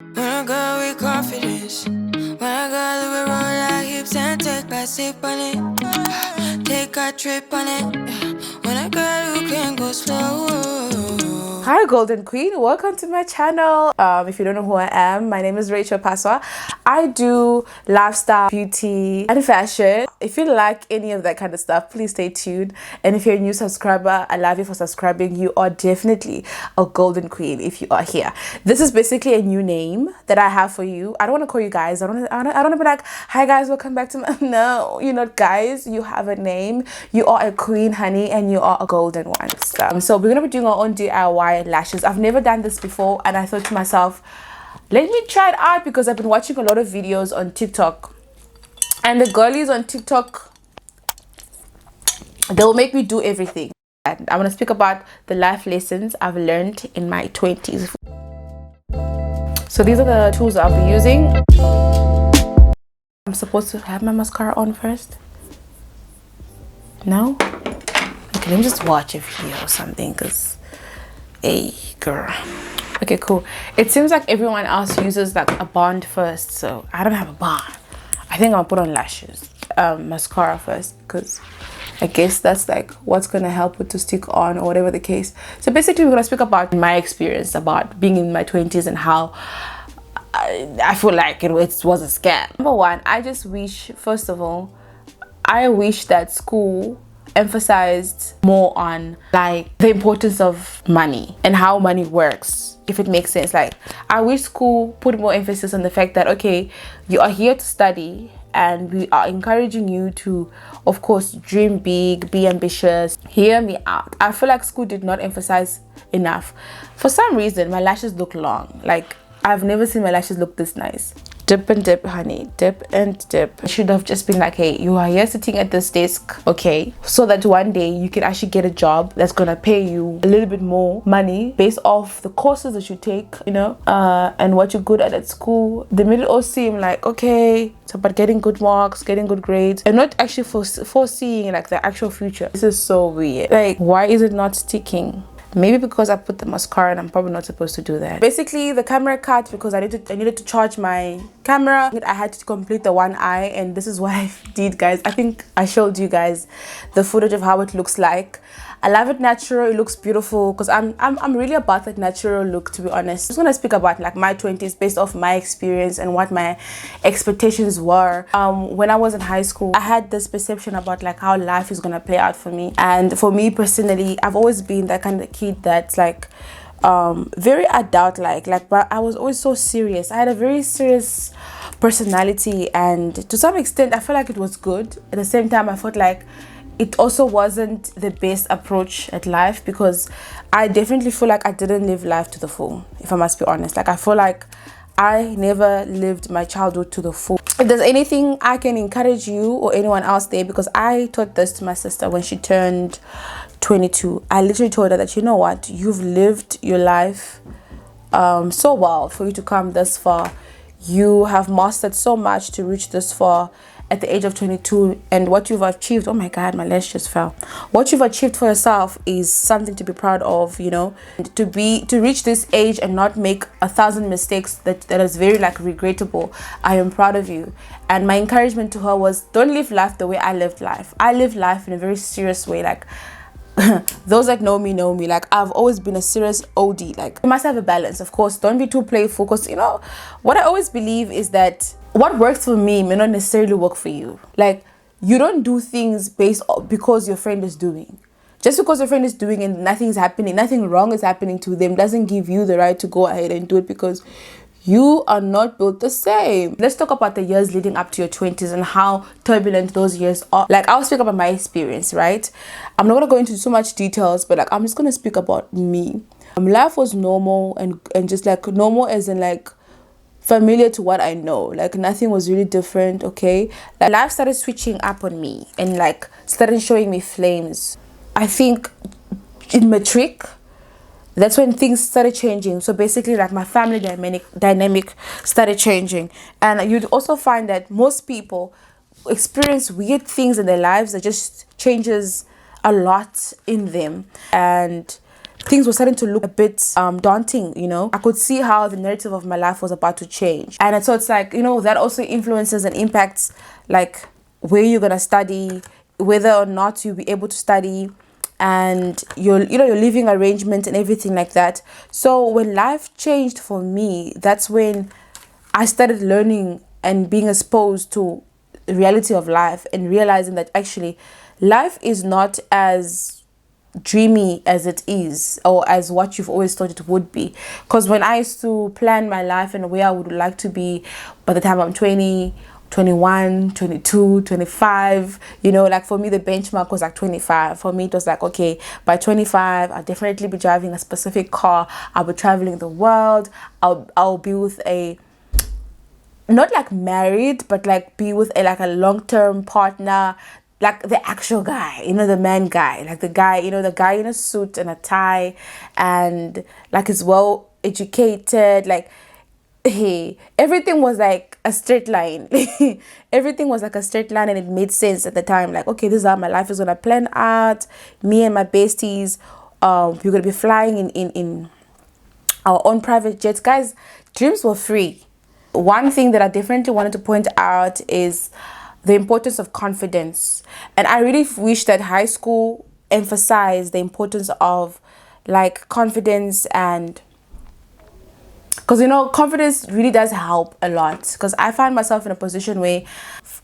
When I go with confidence, when I go we roll our hips and take a sip on it, take a trip on it. When I go, you can go slow. Hi Golden Queen, welcome to my channel. If you don't know who I am, my name is Rachel Paswa. I do lifestyle, beauty and fashion. If you like any of that kind of stuff, please stay tuned. And if you're a new subscriber, I love you for subscribing. You are definitely a Golden Queen if you are here. This is basically a new name that I have for you. I don't want to call you guys. I don't want to be like, hi guys, welcome back to my... No, you're not guys. You have a name. You are a queen, honey, and you are a golden one. So we're gonna be doing our own DIY lashes. I've never done this before, and I thought to myself, let me try it out, because I've been watching a lot of videos on TikTok, and the girlies on TikTok, they'll make me do everything. And I want to speak about the life lessons I've learned in my 20s. So these are the tools I'll be using. I'm supposed to have my mascara on first. No? Okay, let me just watch a video or something, because hey girl. Okay, cool. It seems like everyone else uses like a bond first, so I don't have a bond. I think I'll put on lashes, mascara first, because I guess that's like what's gonna help it to stick on, or whatever the case. So basically we're gonna speak about my experience about being in my 20s and how I feel like it was a scam. Number one, I just wish, first of all, I wish that school emphasized more on like the importance of money and how money works, if it makes sense. Like, I wish school put more emphasis on the fact that, okay, you are here to study and we are encouraging you to, of course, dream big, be ambitious. Hear me out. I feel like school did not emphasize enough. For some reason, my lashes look long. Like, I've never seen my lashes look this nice. Dip and dip, honey, dip and dip. I should have just been like, hey, you are here sitting at this desk, okay, so that one day you can actually get a job that's gonna pay you a little bit more money based off the courses that you take, you know, and what you're good at school. They made it all seem like, okay, it's about getting good marks, getting good grades, and not actually foreseeing like the actual future. This is so weird. Like, why is it not sticking? Maybe because I put the mascara and I'm probably not supposed to do that. Basically, the camera cut because I needed to charge my camera. I had to complete the one eye, and this is what I did, guys. I think I showed you guys the footage of how it looks like. I love it natural. It looks beautiful, because I'm really about that natural look, to be honest. I just want to speak about like my 20s based off my experience and what my expectations were. When I was in high school, I had this perception about like how life is gonna play out for me. And for me personally, I've always been that kind of kid that's like very adult like, but I was always so serious. I had a very serious personality, and to some extent I felt like it was good. At the same time, I felt like it also wasn't the best approach at life, because I definitely feel like I didn't live life to the full, if I must be honest. Like, I feel like I never lived my childhood to the full. If there's anything I can encourage you or anyone else there, because I taught this to my sister when she turned 22. I literally told her that, you know what, you've lived your life so well for you to come this far. You have mastered so much to reach this far at the age of 22, and what you've achieved, oh my god, my lash just fell. What you've achieved for yourself is something to be proud of, you know. To reach this age and not make 1,000 mistakes that is very like regrettable. I am proud of you. And my encouragement to her was, don't live life the way I lived life. I live life in a very serious way. Like, those that know me know me. Like, I've always been a serious OD. Like, you must have a balance, of course. Don't be too playful, because, you know, what I always believe is that what works for me may not necessarily work for you. Like, you don't do things because your friend is doing. Just because your friend is doing and nothing's happening, nothing wrong is happening to them, doesn't give you the right to go ahead and do it, because you are not built the same. Let's talk about the years leading up to your 20s and how turbulent those years are. Like, I'll speak about my experience, right? I'm not gonna go into so much details, but like, I'm just gonna speak about me. Life was normal, and just like normal as in like familiar to what I know. Like, nothing was really different, okay? Like, life started switching up on me and like started showing me flames. I think in matric, that's when things started changing. So basically, like, my family dynamic started changing. And you'd also find that most people experience weird things in their lives that just changes a lot in them. And things were starting to look a bit daunting, you know. I could see how the narrative of my life was about to change. And so it's like, you know, that also influences and impacts like where you're gonna study, whether or not you'll be able to study, and your living arrangement and everything like that. So when life changed for me, that's when I started learning and being exposed to the reality of life and realizing that actually life is not as dreamy as it is, or as what you've always thought it would be. Because when I used to plan my life and where I would like to be by the time I'm 20, 21, 22, 25, you know, like for me the benchmark was like 25. For me it was like, okay, by 25 I'll definitely be driving a specific car, I'll be traveling the world, I'll be with a, not like married, but like be with a like a long-term partner, like the actual guy, you know, the man guy, like the guy, you know, the guy in a suit and a tie, and like is well educated, like hey, everything was like a straight line. Everything was like a straight line, and it made sense at the time. Like, okay, this is how my life is gonna plan out. Me and my besties, we're gonna be flying in our own private jets. Guys, dreams were free. One thing that I definitely wanted to point out is the importance of confidence. And I really wish that high school emphasized the importance of like confidence, and because, you know, confidence really does help a lot. Because I find myself in a position where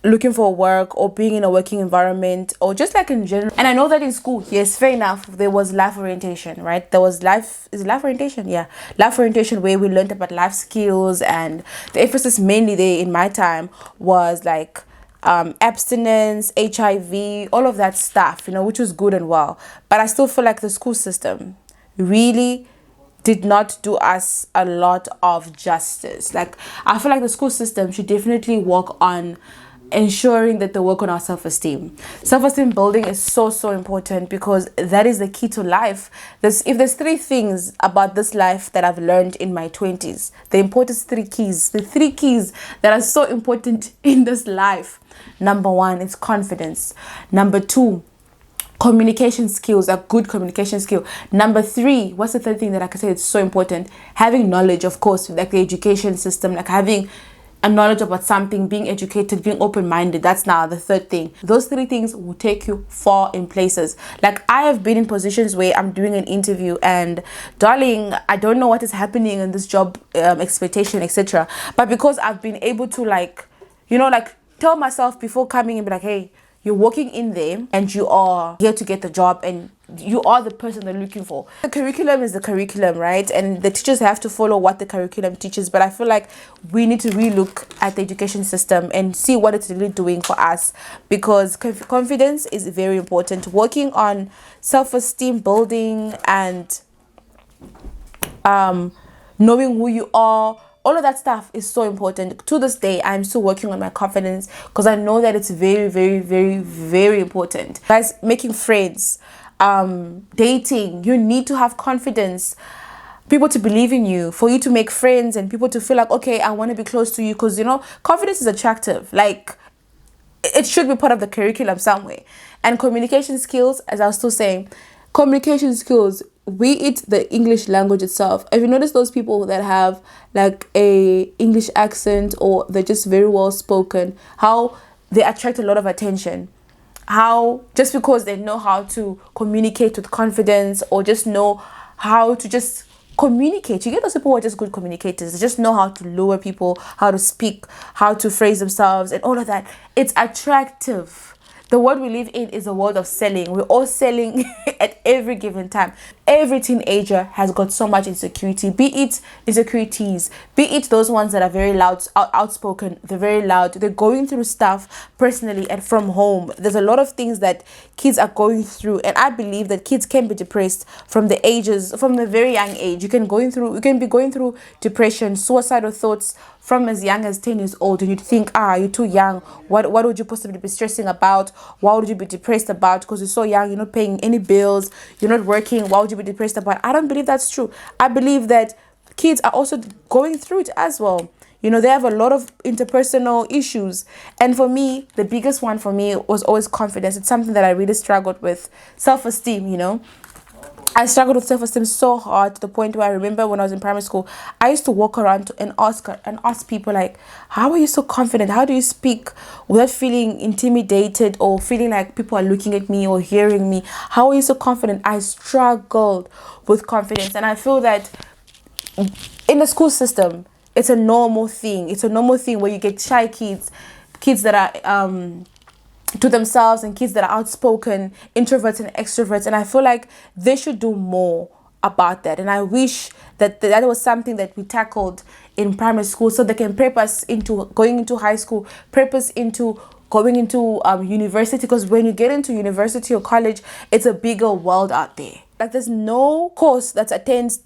looking for work or being in a working environment or just like in general. And I know that in school, yes, fair enough, there was life orientation, right? There was life orientation? Yeah. Life orientation, where we learned about life skills, and the emphasis mainly there in my time was like abstinence, HIV, all of that stuff, you know, which was good and well. But I still feel like the school system really did not do us a lot of justice. Like, I feel like the school system should definitely work on ensuring that they work on our self-esteem. Self-esteem building is so important, because that is the key to life. If there's three things about this life that I've learned in my 20s, the three keys that are so important in this life. Number one is confidence. Number two, communication skills, a good communication skill. Number three, what's the third thing that I can say is so important? Having knowledge, of course, like the education system, like having a knowledge about something, being educated, being open-minded. That's now the third thing. Those three things will take you far in places. Like, I have been in positions where I'm doing an interview and, darling, I don't know what is happening in this job expectation, etc. But because I've been able to, like, you know, like tell myself before coming and be like, hey, you're walking in there and you are here to get the job, and you are the person they're looking for. The curriculum is the curriculum, right? And the teachers have to follow what the curriculum teaches. But I feel like we need to relook at the education system and see what it's really doing for us, because confidence is very important. Working on self-esteem building and knowing who you are, all of that stuff is so important. To this day, I'm still working on my confidence, because I know that it's very important. Guys, making friends, dating, you need to have confidence, people to believe in you, for you to make friends, and people to feel like, okay, I want to be close to you. Because, you know, confidence is attractive. Like, it should be part of the curriculum somewhere. And communication skills, as I was still saying, communication skills, be it the English language itself. Have you noticed those people that have like a English accent, or they're just very well spoken, how they attract a lot of attention? How just because they know how to communicate with confidence, or just know how to just communicate. You get those people who are just good communicators. They just know how to lure people, how to speak, how to phrase themselves, and all of that. It's attractive. The world we live in is a world of selling. We're all selling at every given time. Every teenager has got so much insecurity, be it insecurities, be it those ones that are very loud, outspoken, they're very loud, they're going through stuff personally and from home. There's a lot of things that kids are going through, and I believe that kids can be depressed from a very young age. You can be going through depression, suicidal thoughts from as young as 10 years old, and you'd think, you're too young. What would you possibly be stressing about? What would you be depressed about? Because you're so young, you're not paying any bills, you're not working. What would you be depressed about? I don't believe that's true. I believe that kids are also going through it as well. You know, they have a lot of interpersonal issues. And for me, the biggest one for me was always confidence. It's something that I really struggled with. Self-esteem, you know. I struggled with self-esteem so hard to the point where I remember when I was in primary school, I used to walk around and ask people like, how are you so confident? How do you speak without feeling intimidated or feeling like people are looking at me or hearing me? How are you so confident? I struggled with confidence, and I feel that in the school system, it's a normal thing. It's a normal thing where you get shy kids that are to themselves, and kids that are outspoken, introverts and extroverts. And I feel like they should do more about that. And I wish that that was something that we tackled in primary school, so they can prep us into going into high school, prep us into going into university. Because when you get into university or college, it's a bigger world out there. Like there's no course that attends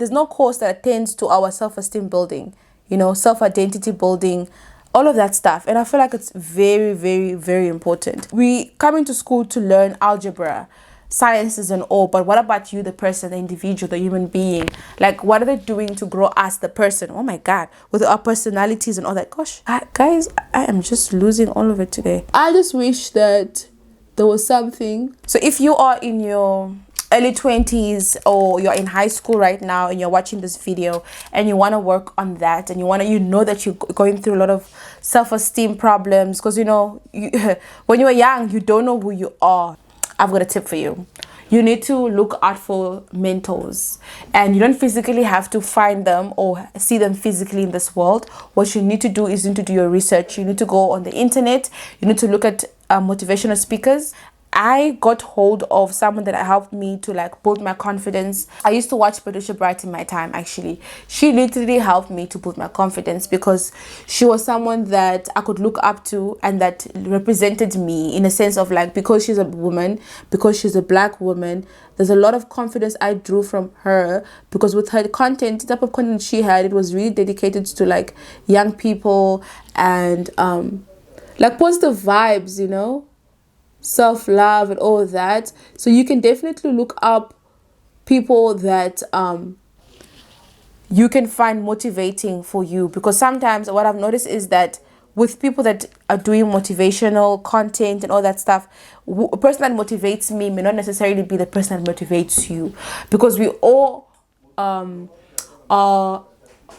to our self-esteem building, self-identity building, all of that stuff. And I feel like it's very, very, very important. We come into school to learn algebra, sciences and all, but what about you, the person, the individual, the human being? Like, what are they doing to grow us, the person? Oh my God, with our personalities and all that. Gosh, guys, I am just losing all of it today. I just wish that there was something. So if you are in your early 20s or you're in high school right now and you're watching this video and you want to work on that, and you know that you're going through a lot of self-esteem problems, because when you're young, you don't know who you are, I've got a tip for you. You need to look out for mentors, and you don't physically have to find them or see them physically in this world. What you need to do is you need to do your research. You need to go on the internet. You need to look at motivational speakers. I got hold of someone that helped me to build my confidence. I used to watch Patricia Bright in my time, actually. She literally helped me to build my confidence, because she was someone that I could look up to and that represented me in a sense of because she's a woman, because she's a black woman, there's a lot of confidence I drew from her, because with her content, the type of content she had, it was really dedicated to young people and positive vibes, self-love and all of that. So you can definitely look up people that you can find motivating for you, because sometimes what I've noticed is that with people that are doing motivational content and all that stuff, a person that motivates me may not necessarily be the person that motivates you, because we all are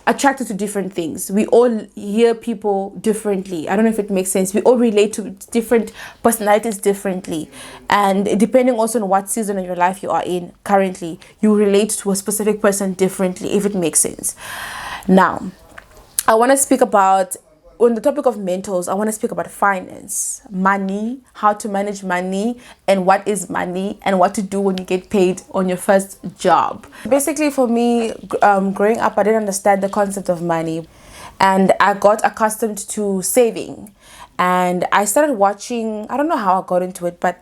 attracted to different things. We all hear people differently. I don't know if it makes sense. We all relate to different personalities differently, and depending also on what season of your life you are in currently, you relate to a specific person differently, if it makes sense. Now, I want to speak about, on the topic of mentors, I want to speak about finance, money, how to manage money, and what is money, and what to do when you get paid on your first job. Basically, for me, growing up, I didn't understand the concept of money, and I got accustomed to saving. And I started watching, I don't know how I got into it, but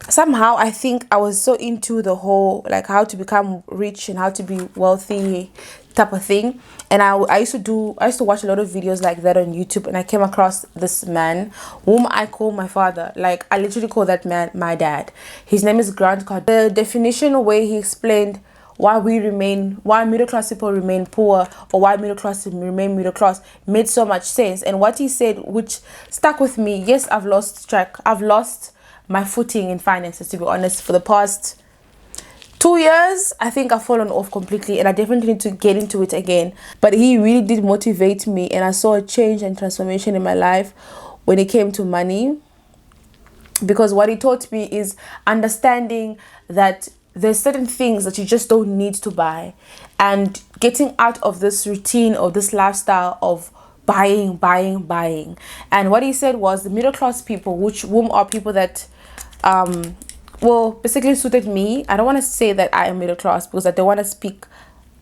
somehow I think I was so into the whole how to become rich and how to be wealthy type of thing. And I used to watch a lot of videos like that on YouTube, and I came across this man whom I call my father. I literally call that man my dad. His name is Grant Card. The definition where he explained why middle class people remain poor, or why middle class remain middle class, made so much sense. And what he said, which stuck with me, yes, I've lost track. I've lost my footing in finances, to be honest. For the past 2 years, I think I've fallen off completely, and I definitely need to get into it again. But he really did motivate me, and I saw a change and transformation in my life when it came to money, because what he taught me is understanding that there's certain things that you just don't need to buy, and getting out of this routine or this lifestyle of buying. And what he said was the middle class people, whom are people that basically suited me. I don't want to say that I am middle class, because I don't want to speak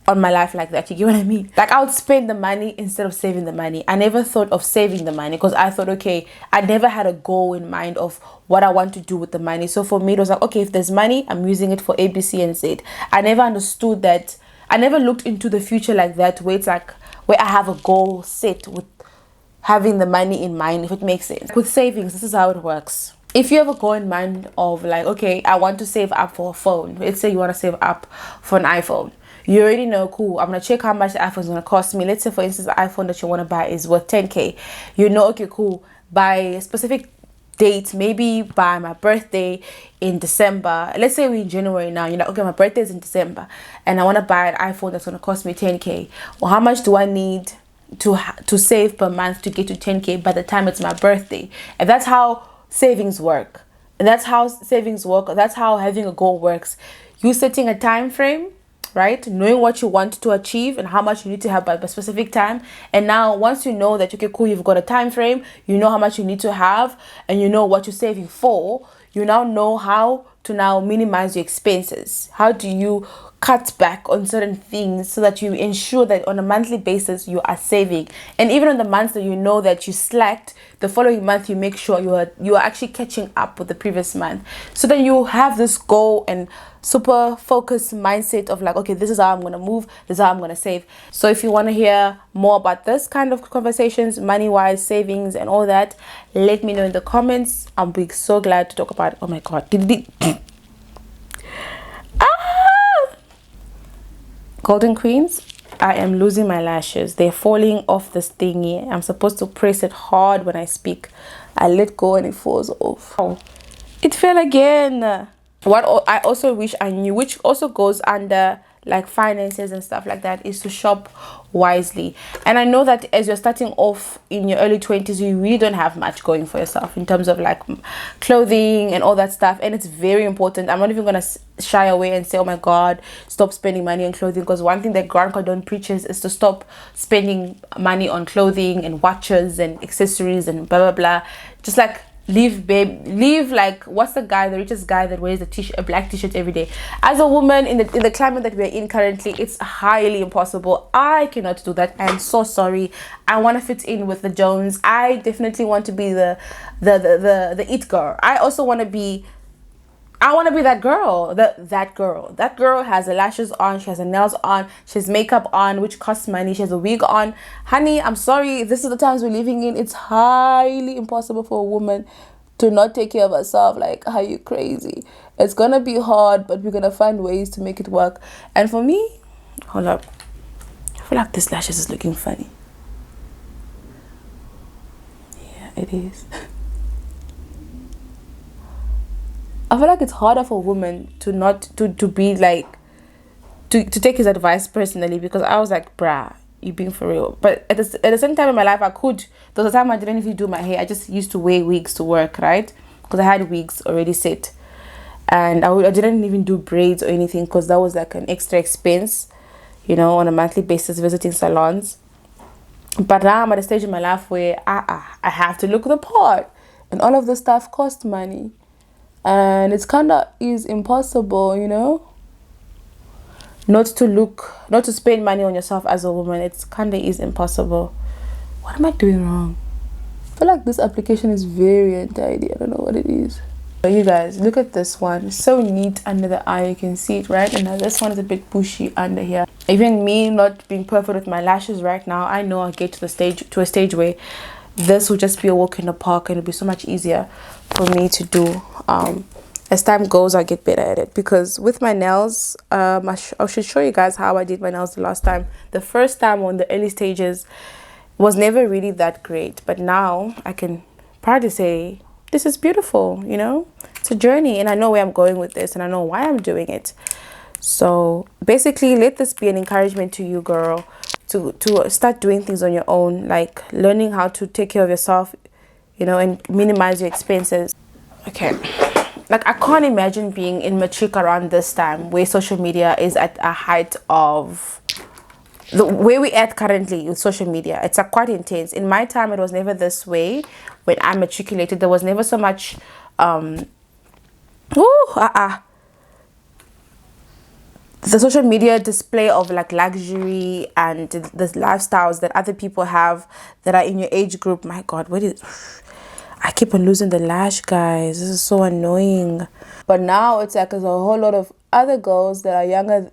on my life like that. You get what I mean? I would spend the money instead of saving the money. I never thought of saving the money, because I thought, okay, I never had a goal in mind of what I want to do with the money. So for me, it was okay, if there's money, I'm using it for A, B, C, and Z. I never understood that. I never looked into the future like that, where it's where I have a goal set with having the money in mind, if it makes sense. With savings, this is how it works. If you have a goal in mind of okay, I want to save up for a phone. Let's say you want to save up for an iPhone. You already know, cool, I'm going to check how much the iPhone is going to cost me. Let's say, for instance, the iPhone that you want to buy is worth 10K. You know, okay, cool, by a specific date, maybe by my birthday in December. Let's say we're in January now. You're like, okay, my birthday is in December and I want to buy an iPhone that's going to cost me 10K. Well, how much do I need to save per month to get to 10K by the time it's my birthday? And that's how savings work. And that's how savings work. That's how having a goal works. You setting a time frame, right? Knowing what you want to achieve and how much you need to have by a specific time. And now once you know that, okay, cool, you've got a time frame, you know how much you need to have, and you know what you're saving for, you now know how to now minimize your expenses. How do you cut back on certain things so that you ensure that on a monthly basis you are saving? And even on the months that you know that you slacked, the following month you make sure you are actually catching up with the previous month. So then you have this goal and super focused mindset of like, okay, this is how I'm going to move, this is how I'm going to save. So if you want to hear more about this kind of conversations, money wise, savings and all that, let me know in the comments. I'll be so glad to talk about it. Oh my god, Golden Queens, I am losing my lashes. They're falling off this thingy. I'm supposed to press it hard when I speak. I let go and it falls off. Oh, it fell again. What I also wish I knew, which also goes under like finances and stuff like that, is to shop wisely. And I know that as you're starting off in your early 20s, you really don't have much going for yourself in terms of like clothing and all that stuff, and it's very important. I'm not even gonna shy away and say, oh my god, stop spending money on clothing, because one thing that Grant Cardone preaches is to stop spending money on clothing and watches and accessories and blah blah blah. Just like leave like, what's the richest guy that wears a black t-shirt every day? As a woman in the climate that we're in currently, it's highly impossible. I cannot do that. I'm so sorry. I want to fit in with the Jones. I definitely want to be the it girl. I also want to be that girl. That girl has the lashes on, she has the nails on, she has makeup on, which costs money, she has a wig on. Honey, I'm sorry, this is the times we're living in. It's highly impossible for a woman to not take care of herself. Like, are you crazy? It's gonna be hard, but we're gonna find ways to make it work. And for me, hold up, I feel like this lashes is looking funny. Yeah, it is. I feel like it's harder for a woman to be like, to take his advice personally, because I was like, bruh, you being for real. But at the same time in my life, I could. There was a time I didn't even do my hair. I just used to wear wigs to work, right? Because I had wigs already set. And I didn't even do braids or anything, because that was like an extra expense, you know, on a monthly basis, visiting salons. But now I'm at a stage in my life where I have to look the part. And all of this stuff costs money. And it's kind of is impossible, you know, not to spend money on yourself as a woman. It's kind of is impossible. What am I doing wrong? I feel like this application is very untidy. I don't know what it is. So you guys, look at this one. It's so neat under the eye. You can see it, right? And now this one is a bit bushy under here. Even me not being perfect with my lashes right now, I know I'll get to a stage where this will just be a walk in the park, and it'll be so much easier for me to do. As time goes, I'll get better at it, because with my nails, I should show you guys how I did my nails the last time. The first time on the early stages was never really that great, but now I can proudly say this is beautiful. You know, it's a journey, and I know where I'm going with this, and I know why I'm doing it. So basically, let this be an encouragement to you, girl, to start doing things on your own, like learning how to take care of yourself, you know, and minimize your expenses. Okay, like I can't imagine being in matric around this time, where social media is at a height of where we're at currently with social media. It's quite intense. In my time, it was never this way. When I matriculated, there was never so much the social media display of like luxury and the lifestyles that other people have that are in your age group. My god, I keep on losing the lash, guys. This is so annoying. But now it's like there's a whole lot of other girls that are younger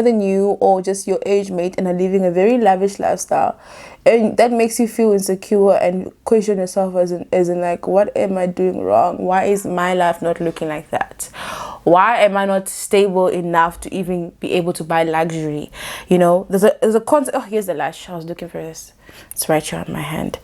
than you, or just your age mate, and are living a very lavish lifestyle, and that makes you feel insecure and question yourself as in like, what am I doing wrong? Why is my life not looking like that? Why am I not stable enough to even be able to buy luxury? You know, there's a constant, oh, here's the lash. I was looking for this. It's right here on my hand.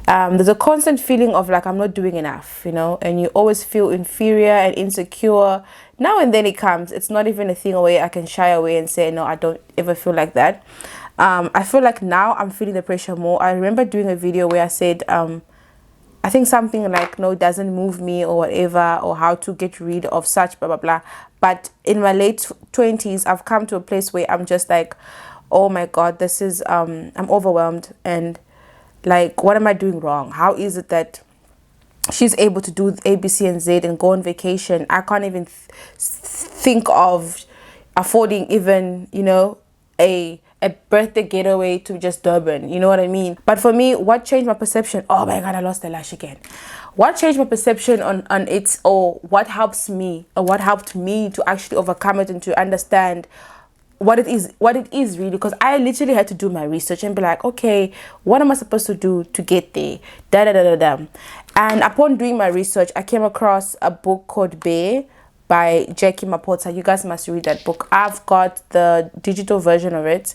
There's a constant feeling of like I'm not doing enough, you know, and you always feel inferior and insecure. Now and then it comes. It's not even a thing where I can shy away and say, no, I don't ever feel like that. I feel like now I'm feeling the pressure more. I remember doing a video where I said, I think something like, no, it doesn't move me or whatever, or how to get rid of such, blah, blah, blah. But in my late 20s, I've come to a place where I'm just like, oh my God, this is, I'm overwhelmed. And like, what am I doing wrong? How is it that she's able to do A, B, C, and Z and go on vacation? I can't even think of affording even, you know, a birthday getaway to just Durban, you know what I mean? But for me, what changed my perception? Oh my God, I lost the lash again. What changed my perception on it, or what helps me, or what helped me to actually overcome it and to understand what it is really? Because I literally had to do my research and be like, okay, what am I supposed to do to get there? And upon doing my research, I came across a book called Bear by Jackie Mapota. You guys must read that book. I've got the digital version of it.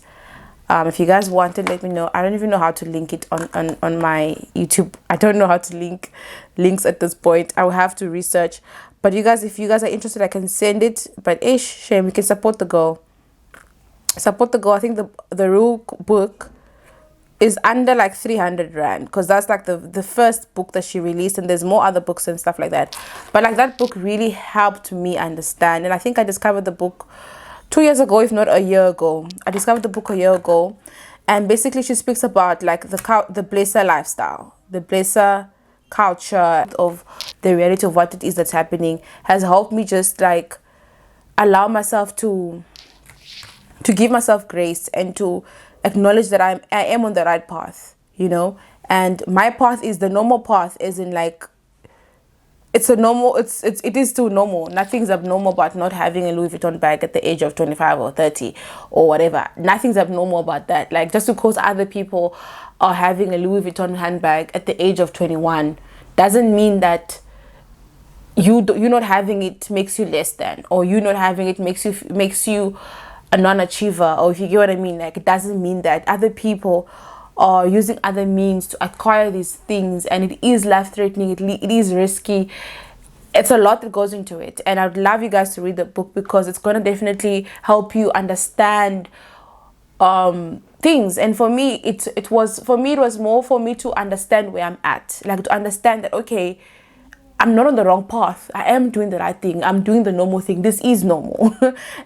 If you guys want it, let me know. I don't even know how to link it on my YouTube. I don't know how to link links at this point. I will have to research. But you guys, if you guys are interested, I can send it. But shame, we can support the girl. Support the girl. I think the real book is under like 300 rand, because that's like the first book that she released, and there's more other books and stuff like that. But like that book really helped me understand, and I think I discovered the book 2 years ago, if not a year ago. I discovered the book a year ago, and basically she speaks about like the blesser lifestyle, the blesser culture, of the reality of what it is that's happening, has helped me just like allow myself to give myself grace and to acknowledge that I am on the right path, you know. And my path is the normal path, as in like it is still normal. Nothing's abnormal about not having a Louis Vuitton bag at the age of 25 or 30 or whatever. Nothing's abnormal about that. Like, just because other people are having a Louis Vuitton handbag at the age of 21 doesn't mean that you're not having it makes you less than, or you not having it makes you a non-achiever, or if you get what I mean. Like, it doesn't mean that other people are using other means to acquire these things, and it is life-threatening, it is risky. It's a lot that goes into it, and I'd love you guys to read the book, because it's going to definitely help you understand things. And for me, it was more for me to understand where I'm at, like to understand that, okay, I'm not on the wrong path. I am doing the right thing. I'm doing the normal thing. This is normal.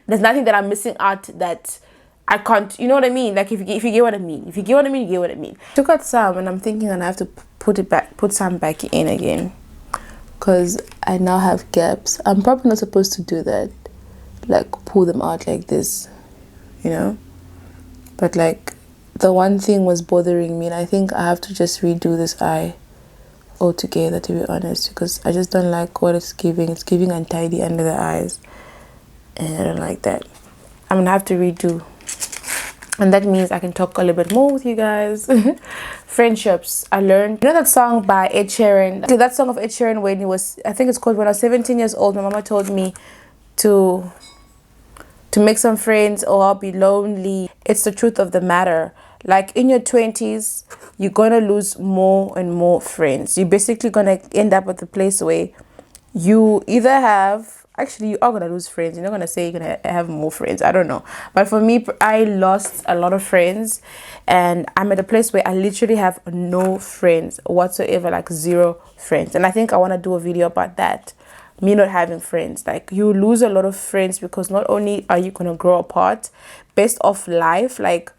There's nothing that I'm missing out that I can't, you know what I mean? Like, if you get what I mean. If you get what I mean, you get what I mean. Took out some, and I'm thinking I have to put some back in again, because I now have gaps. I'm probably not supposed to do that, like pull them out like this, you know? But like, the one thing was bothering me, and I think I have to just redo this eye altogether, to be honest, because I just don't like what it's giving. It's giving untidy under the eyes, and I don't like that. I'm gonna have to redo, and that means I can talk a little bit more with you guys. Friendships. I learned, you know that song by Ed Sheeran, that song of Ed Sheeran, when he was, I think it's called When I Was 17 Years Old. My mama told me to make some friends or I'll be lonely. It's the truth of the matter. Like, in your 20s, you're gonna lose more and more friends. You're basically gonna end up at the place where you either have, actually, you are gonna lose friends. You're not gonna say you're gonna have more friends. I don't know. But for me, I lost a lot of friends, and I'm at a place where I literally have no friends whatsoever, like 0 friends. And I think I want to do a video about that. Me not having friends. Like, you lose a lot of friends because not only are you gonna grow apart based off life, like,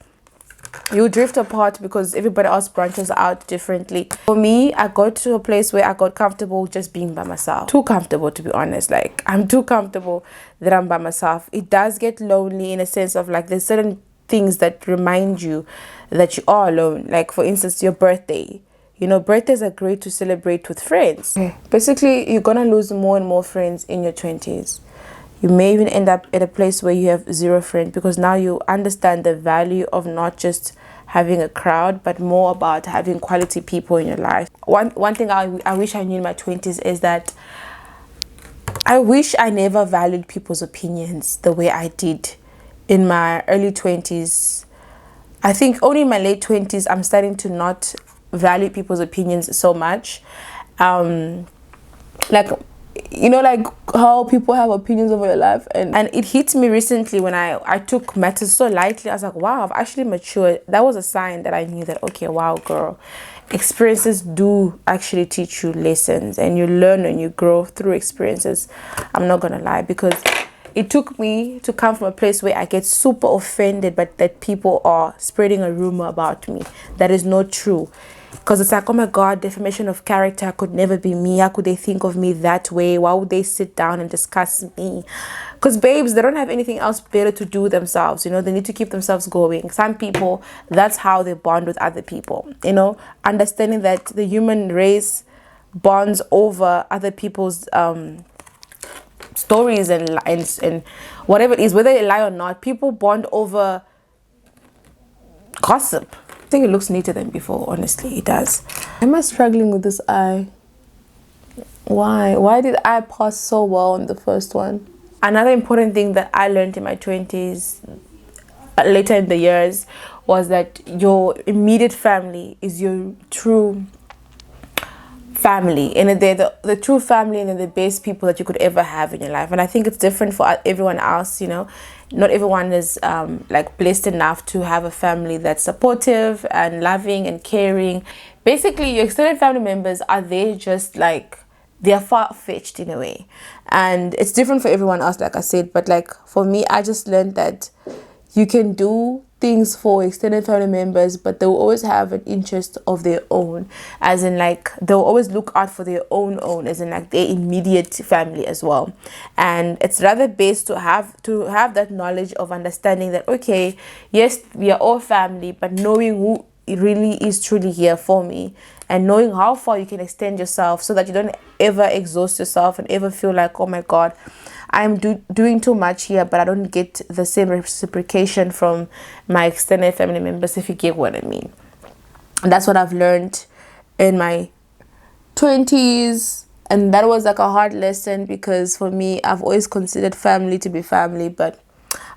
you drift apart because everybody else branches out differently. For me, I got to a place where I got comfortable just being by myself. Too comfortable, to be honest. Like, I'm too comfortable that I'm by myself. It does get lonely in a sense of like, there's certain things that remind you that you are alone. Like, for instance, your birthday. You know, birthdays are great to celebrate with friends. Okay. Basically, you're gonna lose more and more friends in your 20s. You may even end up at a place where you have 0 friends, because now you understand the value of not just having a crowd, but more about having quality people in your life. One thing I wish I knew in my 20s is that I wish I never valued people's opinions the way I did in my early 20s. I think only in my late 20s I'm starting to not value people's opinions so much. Like, you know, like how people have opinions over your life, and it hit me recently when I took matters so lightly. I was like, wow, I've actually matured. That was a sign that I knew that, okay, wow, girl, experiences do actually teach you lessons, and you learn and you grow through experiences. I'm not gonna lie, because it took me to come from a place where I get super offended but that people are spreading a rumor about me that is not true. Because it's like, oh my God, defamation of character could never be me. How could they think of me that way? Why would they sit down and discuss me? Because babes, they don't have anything else better to do themselves. You know, they need to keep themselves going. Some people, that's how they bond with other people. You know, understanding that the human race bonds over other people's stories and whatever it is, whether they lie or not. People bond over gossip. I think it looks neater than before, honestly. It does. Am I struggling with this eye? Why did I pass so well on the first one? Another important thing that I learned in my 20s, later in the years, was that your immediate family is your true family, and they're the true family, and they're the best people that you could ever have in your life. And I think it's different for everyone else. You know, not everyone is like blessed enough to have a family that's supportive and loving and caring. Basically, your extended family members are there just like, they're far-fetched in a way, and it's different for everyone else, like I said. But like for me, I just learned that you can do things for extended family members, but they'll always have an interest of their own, as in like they'll always look out for their own, as in like their immediate family as well. And it's rather best to have that knowledge of understanding that, okay, yes, we are all family, but knowing who really is truly here for me, and knowing how far you can extend yourself, so that you don't ever exhaust yourself and ever feel like, oh my God, I'm doing too much here, but I don't get the same reciprocation from my extended family members, if you get what I mean. And that's what I've learned in my 20s. And that was like a hard lesson, because for me, I've always considered family to be family, but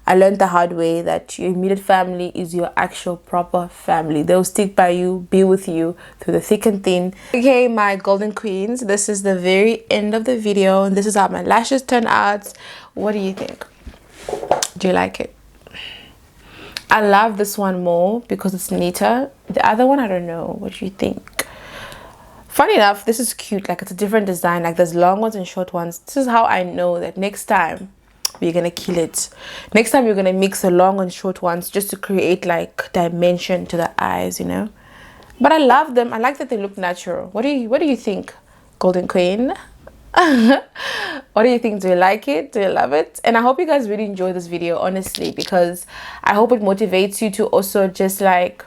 I learned the hard way that your immediate family is your actual proper family. They'll stick by you, be with you through the thick and thin. Okay, my golden queens, this is the very end of the video, and this is how my lashes turn out. What do you think? Do you like it? I love this one more because it's neater. The other one, I don't know. What do you think? Funny enough, this is cute. Like, it's a different design. Like, there's long ones and short ones. This is how I know that next time we're gonna kill it. Next time you're gonna mix the long and short ones just to create like dimension to the eyes, you know. But I love them. I like that they look natural. What do you think, golden queen? What do you think? Do you like it? Do you love it? And I hope you guys really enjoy this video, honestly, because I hope it motivates you to also just like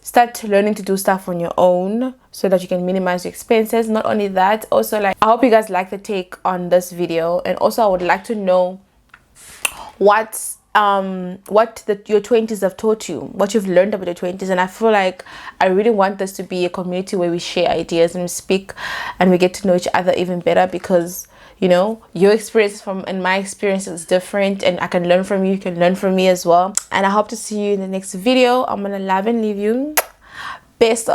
start learning to do stuff on your own, so that you can minimize your expenses. Not only that, also like I hope you guys like the take on this video. And also I would like to know what your 20s have taught you, what you've learned about your 20s. And I feel like I really want this to be a community where we share ideas and we speak and we get to know each other even better, because you know, your experience and my experience is different, and I can learn from you, you can learn from me as well. And I hope to see you in the next video. I'm gonna love and leave you. Best.